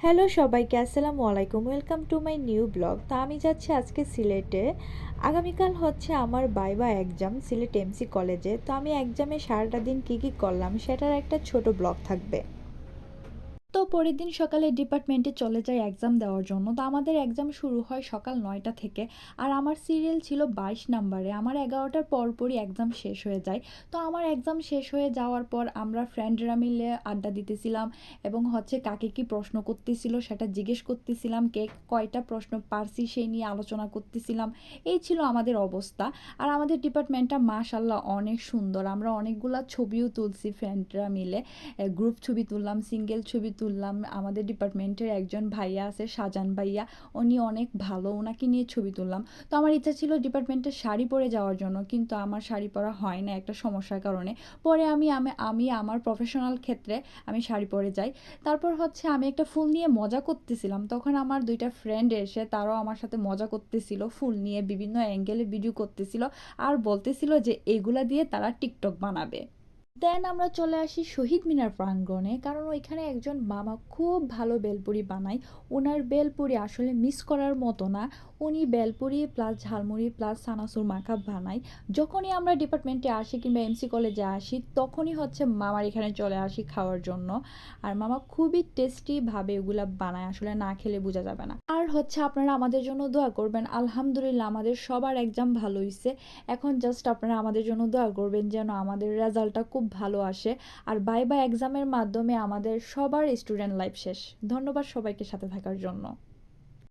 Hello সবাইকে, আসসালামু আলাইকুম। Welcome to my new blog. তো আমি যাচ্ছি আজকে সিলেটে। আগামীকাল হচ্ছে আমার ভাইভা এক্সাম সিলেট এমসি কলেজে। তো আমি এক্সামে সারাটা দিন কী কী করলাম সেটার একটা ছোট ব্লগ থাকবে। তো পরের দিন সকালে ডিপার্টমেন্টে চলে যাই এক্সাম দেওয়ার জন্য। তো আমাদের এক্সাম শুরু হয় সকাল ৯টা থেকে। আর আমার সিরিয়াল ছিল ২২ নাম্বারে। আমার ১১টার পরপরই এক্সাম শেষ হয়ে যায়। তো আমার এক্সাম শেষ হয়ে যাওয়ার পর আমরা ফ্রেন্ডরা মিলে আড্ডা দিতেছিলাম এবং হচ্ছে কাকে কি প্রশ্ন করতেছিল সেটা জিজ্ঞেস করতেছিলাম। কে কয়টা প্রশ্ন পারছি সেই নিয়ে আলোচনা করতেছিলাম। এই ছিল আমাদের অবস্থা। আর আমাদের ডিপার্টমেন্টটা মাশাআল্লাহ অনেক সুন্দর। আমরা অনেকগুলা ছবিও তুলছি ফ্রেন্ডরা মিলে। গ্রুপ ছবি তুললাম, সিঙ্গেল ছবি তুললাম। আমাদের ডিপার্টমেন্টের একজন ভাইয়া আছে, শাহজান ভাইয়া। উনি অনেক ভালো, ওনাকে নিয়ে ছবি তুললাম। তো আমার ইচ্ছা ছিল ডিপার্টমেন্টে শাড়ি পরে যাওয়ার জন্য, কিন্তু আমার শাড়ি পরা হয় না একটা সমস্যার কারণে। পরে আমি আমি আমি আমার প্রফেশনাল ক্ষেত্রে আমি শাড়ি পরে যাই। তারপর হচ্ছে আমি একটা ফুল নিয়ে মজা করতেছিলাম, তখন আমার দুইটা ফ্রেন্ড এসে তারাও আমার সাথে মজা করতেছিল, ফুল নিয়ে বিভিন্ন অ্যাঙ্গেলে ভিডিও করতেছিল আর বলতেছিল যে এগুলা দিয়ে তারা টিকটক বানাবে। দেন আমরা চলে আসি শহীদ মিনার প্রাঙ্গণে, কারণ ওইখানে একজন মামা খুব ভালো বেলপুরি বানায়। ওনার বেলপুরি আসলে মিস করার মতো না। উনি বেলপুরি প্লাস ঝালমুড়ি প্লাস সানাসুর মাখা বানায়। যখনই আমরা ডিপার্টমেন্টে আসি কিংবা এমসি কলেজে আসি তখনই হচ্ছে মামার এখানে চলে আসি খাওয়ার জন্য। আর মামা খুবই টেস্টিভাবে এগুলা বানায়, আসলে না খেলে বোঝা যাবে না। আর হচ্ছে আপনারা আমাদের জন্য দোয়া করবেন। আলহামদুলিল্লাহ আমাদের সবার এক্সাম ভালো হয়েছে। এখন জাস্ট আপনারা আমাদের জন্য দোয়া করবেন যেন আমাদের রেজাল্টটা খুব ভালো আসে। আর ভাইভা এক্সামের মাধ্যমে আমাদের সবার স্টুডেন্ট লাইফ শেষ। ধন্যবাদ সবাইকে সাথে থাকার জন্য।